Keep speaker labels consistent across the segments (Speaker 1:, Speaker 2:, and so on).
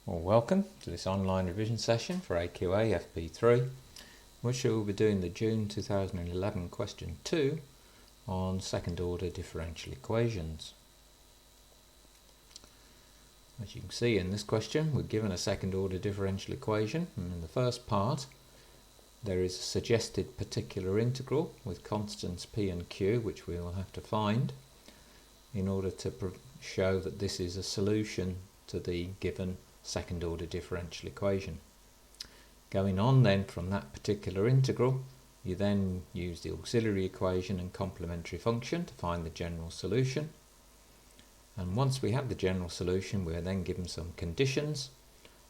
Speaker 1: Well, welcome to this online revision session for AQA FP3, which we'll be doing the June 2011 question 2 on second order differential equations. As you can see in this question, we're given a second order differential equation, and in the first part there is a suggested particular integral with constants p and q, which we will have to find in order to show that this is a solution to the given second order differential equation. Going on then from that particular integral, you then use the auxiliary equation and complementary function to find the general solution. And once we have the general solution, we are then given some conditions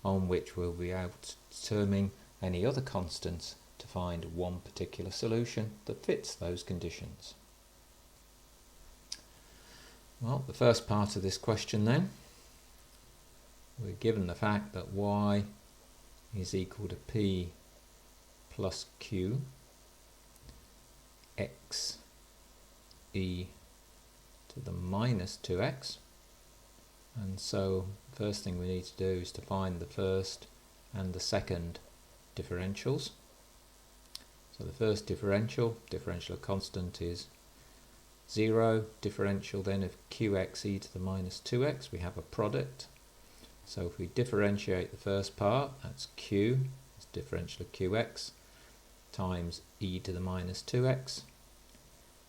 Speaker 1: on which we'll be able to determine any other constants to find one particular solution that fits those conditions. Well, the first part of this question then, we're given the fact that y is equal to p plus q x e to the minus 2x, and so the first thing we need to do is to find the first and the second differentials. So the first differential of constant is 0, differential then of qx e to the minus 2x, we have a product. So if we differentiate the first part, that's q, it's differential of qx, times e to the minus 2x,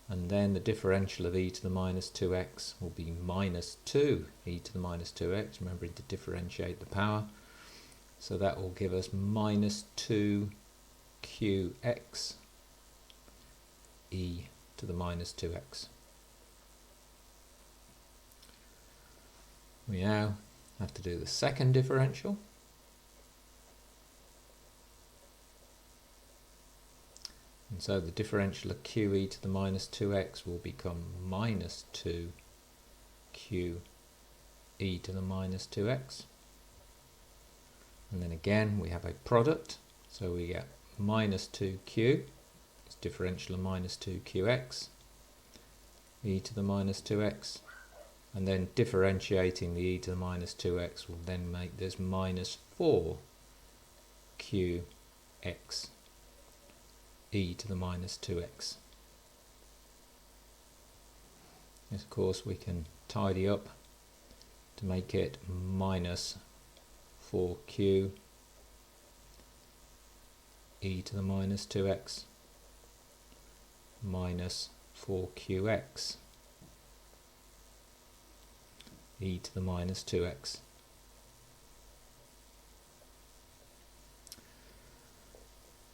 Speaker 1: and then the differential of e to the minus 2x will be minus 2 e to the minus 2x, remembering to differentiate the power, so that will give us minus 2 qx e to the minus 2x. We now have to do the second differential. And so the differential of q e to the minus 2x will become minus 2 q e to the minus 2x. And then again we have a product, so we get minus 2q, it's differential of minus 2qx e to the minus 2x. And then differentiating the e to the minus 2x will then make this minus 4 qx e to the minus 2x. This, of course, we can tidy up to make it minus 4q e to the minus 2x minus 4qx e to the minus 2x.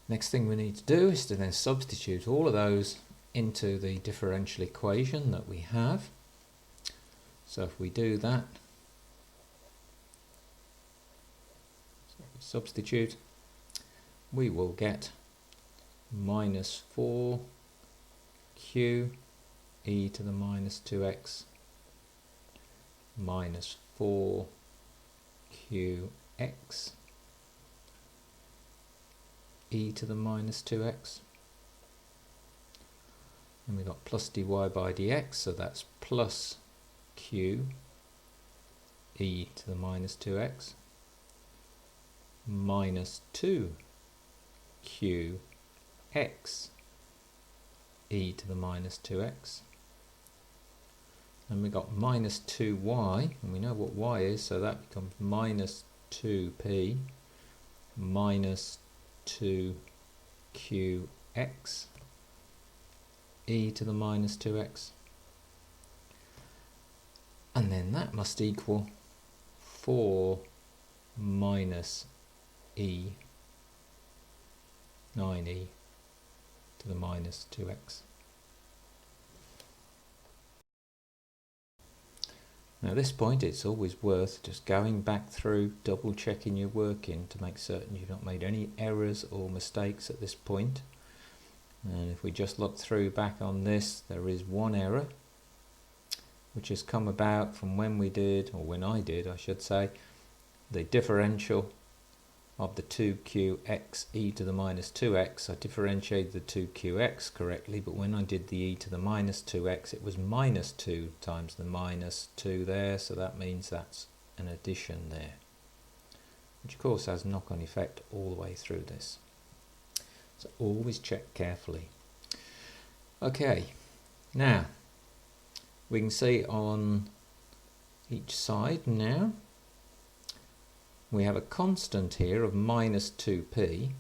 Speaker 1: Next thing we need to do is to then substitute all of those into the differential equation that we have. So if we do that, substitute, we will get minus 4q e to the minus 2x minus 4qx e to the minus 2x, and we've got plus dy by dx, so that's plus q e to the minus 2x minus 2qx e to the minus 2x. And we got minus 2y, and we know what y is, so that becomes minus 2p minus 2qx e to the minus 2x. And then that must equal 4 minus e 9e to the minus 2x. Now at this point it's always worth just going back through, double checking your working to make certain you've not made any errors or mistakes at this point. And if we just look through back on this, there is one error which has come about from when we did, or when I did I should say, the differential of the 2qx e to the minus 2x. I differentiated the 2qx correctly, but when I did the e to the minus 2x it was minus 2 times the minus 2 there, so that means that's an addition there. which of course has knock-on effect all the way through this. So always check carefully. Okay, now we can see on each side now we have a constant here of minus 2p,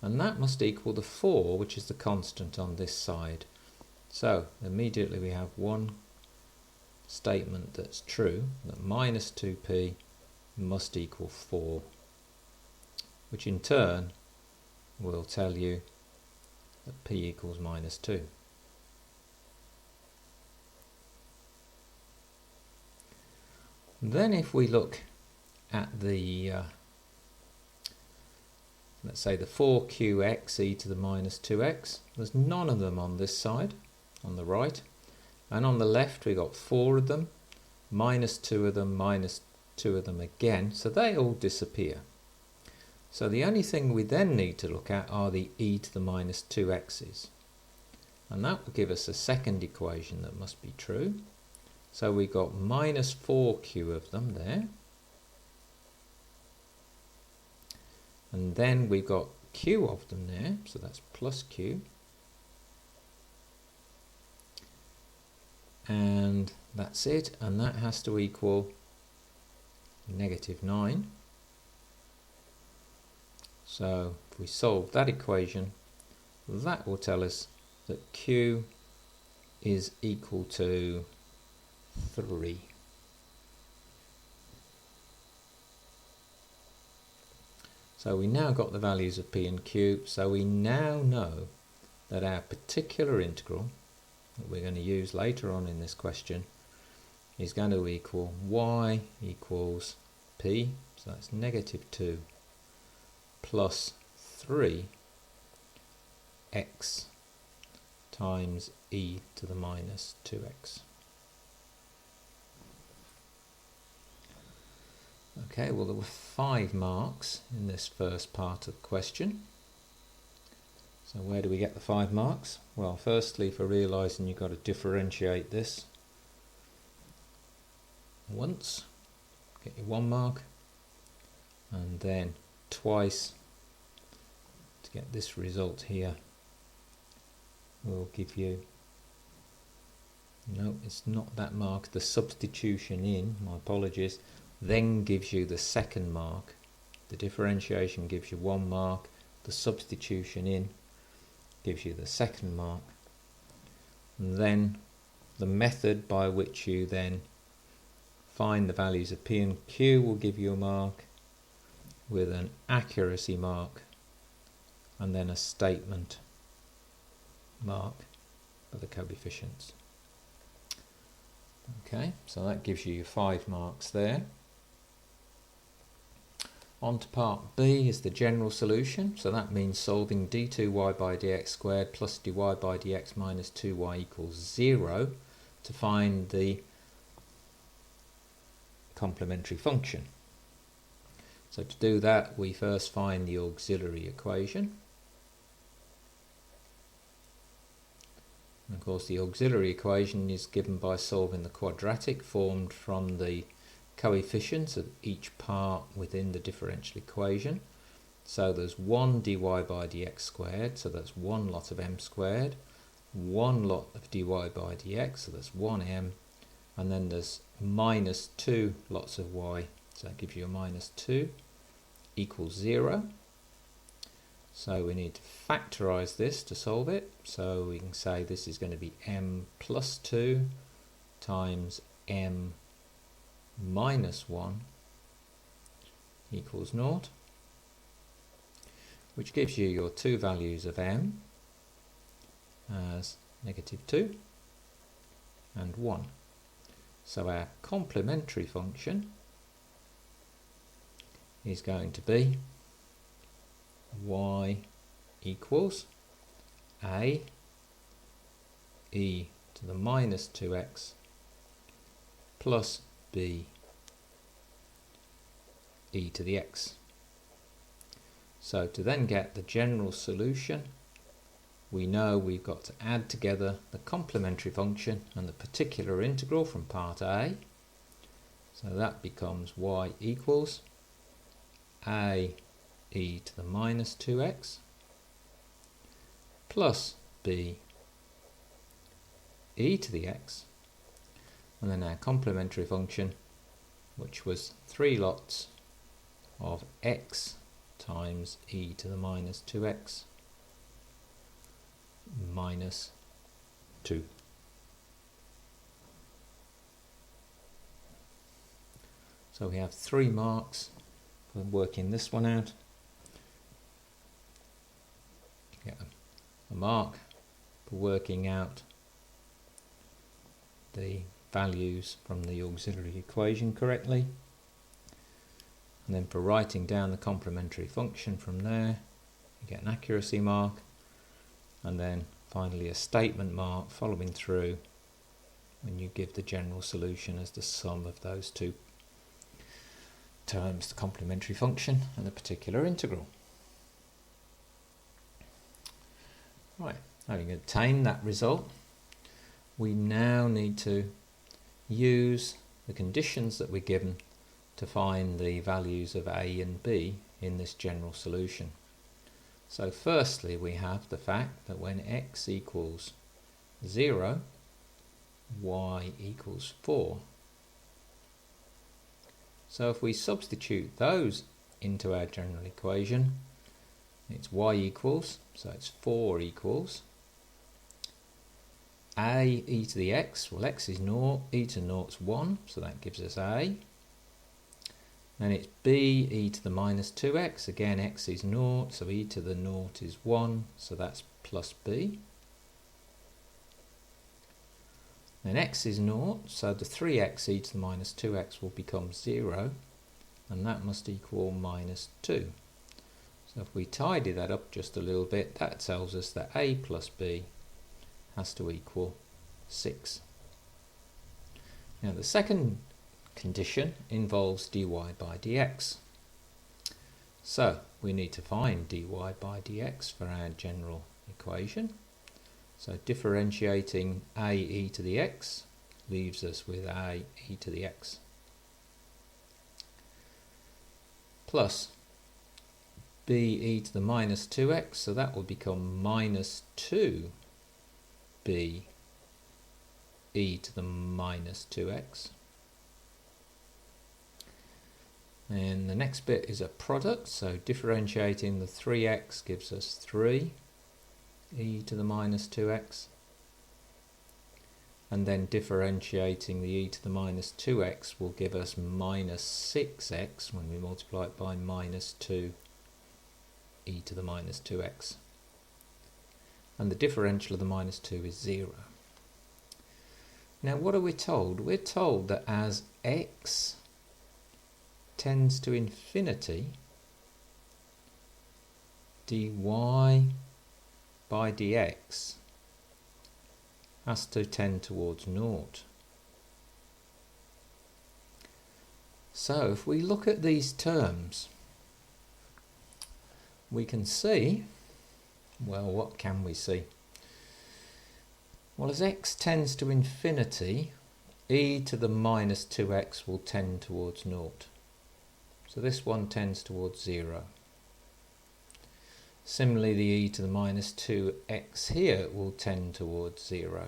Speaker 1: and that must equal the 4, which is the constant on this side. So immediately we have one statement that's true, that minus 2p must equal 4, which in turn will tell you that p equals minus 2. Then if we look at the let's say the 4qx e to the minus 2x, there's none of them on this side, on the right, and on the left we got 4 of them, minus 2 of them, minus 2 of them again, so they all disappear. So the only thing we then need to look at are the e to the minus 2x's, and that will give us a second equation that must be true. So we got minus 4q of them there, and then we've got q of them there, so that's plus q, and that's it, and that has to equal negative 9. So if we solve that equation, that will tell us that q is equal to 3. So we now got the values of p and q, so we now know that our particular integral that we're going to use later on in this question is going to equal y equals p, so that's negative 2 plus 3 x times e to the minus 2x. Okay, well there were 5 marks in this first part of the question. So where do we get the 5 marks? Well, firstly, for realising you've got to differentiate this once, get your 1 mark, and then twice to get this result here will give you, no, it's not that mark, the substitution in, my apologies, then gives you the second mark. The differentiation gives you 1 mark, the substitution in gives you the second mark, and then the method by which you then find the values of p and q will give you a mark with an accuracy mark and then a statement mark for the coefficients. Okay, so that gives you your 5 marks there. On to part B is the general solution, so that means solving d2y by dx squared plus dy by dx minus 2y equals 0 to find the complementary function. So to do that, we first find the auxiliary equation. And of course the auxiliary equation is given by solving the quadratic formed from the coefficients of each part within the differential equation. So there's 1 dy by dx squared, so that's 1 lot of m squared, 1 lot of dy by dx, so that's 1m, and then there's minus 2 lots of y, so that gives you a minus 2 equals 0. So we need to factorise this to solve it, so we can say this is going to be m plus 2 times m minus 1 equals 0, which gives you your 2 values of m as negative 2 and 1. So our complementary function is going to be y equals a e to the minus 2x plus b e to the x. So to then get the general solution, we know we've got to add together the complementary function and the particular integral from part A. So that becomes y equals a e to the minus 2x plus b e to the x, and then our complementary function, which was 3 lots of x times e to the minus 2x minus 2. So we have 3 marks for working this one out. Get a mark for working out the values from the auxiliary equation correctly, and then for writing down the complementary function from there you get an accuracy mark, and then finally a statement mark following through when you give the general solution as the sum of those two terms, the complementary function and the particular integral. Right, having obtained that result, we now need to use the conditions that we're given to find the values of a and b in this general solution. So firstly we have the fact that when x equals 0, y equals 4. So if we substitute those into our general equation, it's y equals, so it's 4 equals a e to the x, well x is 0, e to 0 is 1, so that gives us a. Then it's b e to the minus 2x, again x is 0, so e to the 0 is 1, so that's plus b. Then x is 0, so the 3x e to the minus 2x will become 0, and that must equal minus 2. So if we tidy that up just a little bit, that tells us that a plus b has to equal 6. Now the second condition involves dy by dx. So we need to find dy by dx for our general equation. So differentiating a e to the x leaves us with a e to the x plus b e to the minus 2x, so that will become minus 2 b e to the minus 2x. And the next bit is a product, so differentiating the 3x gives us 3 e to the minus 2x, and then differentiating the e to the minus 2x will give us minus 6x when we multiply it by minus 2 e to the minus 2x, and the differential of the minus 2 is 0. Now what are we told? We're told that as x tends to infinity, dy by dx has to tend towards 0. So if we look at these terms, we can see, well, what can we see? Well, as x tends to infinity, e to the minus 2x will tend towards 0. So this one tends towards 0. Similarly, the e to the minus 2x here will tend towards 0.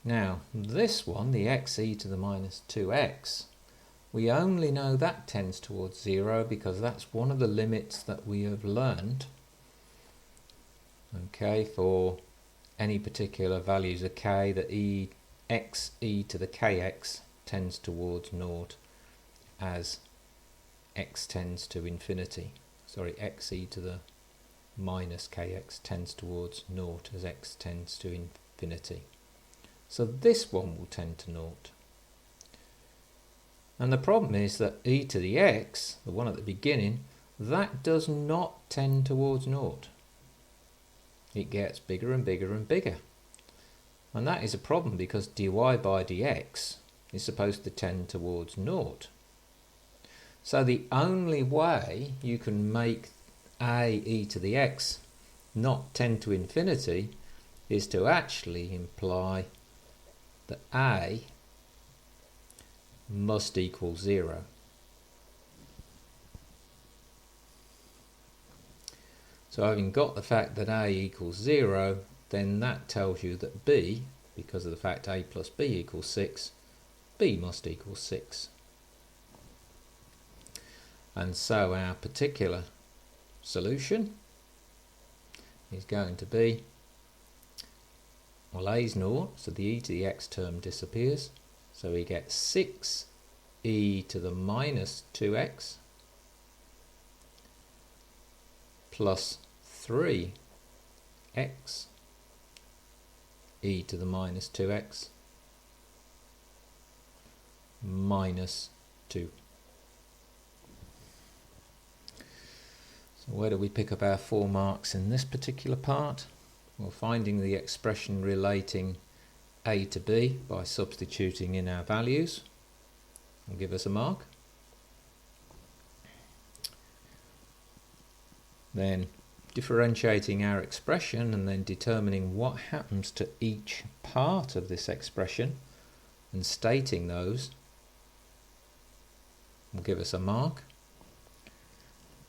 Speaker 1: Now, this one, the x e to the minus 2x, we only know that tends towards 0 because that's one of the limits that we have learned, okay, for any particular values of k, that x e to the kx tends towards 0 as x tends to infinity. Sorry, x e to the minus kx tends towards 0 as x tends to infinity. So this one will tend to 0. And the problem is that e to the x, the one at the beginning, that does not tend towards 0. It gets bigger and bigger and bigger. And that is a problem because dy by dx is supposed to tend towards 0. So the only way you can make a e to the x not tend to infinity is to actually imply that a must equal 0. So having got the fact that A equals 0, then that tells you that B, because of the fact A plus B equals 6, B must equal 6. And so our particular solution is going to be, well, A is 0, so the e to the x term disappears. So we get 6e to the minus 2x plus 3x e to the minus 2x minus 2. So where do we pick up our 4 marks in this particular part? Well, finding the expression relating a to b by substituting in our values will give us a mark. Then differentiating our expression and then determining what happens to each part of this expression and stating those will give us a mark.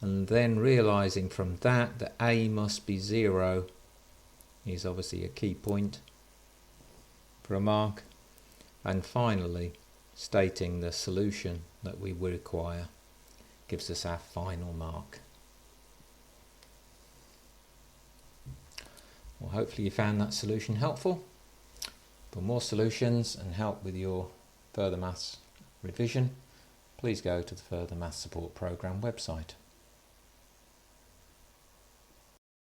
Speaker 1: And then realizing from that that a must be 0 is obviously a key point for a mark. And finally stating the solution that we require gives us our final mark. Well, hopefully you found that solution helpful. For more solutions and help with your further maths revision, please go to the Further Maths Support Programme website.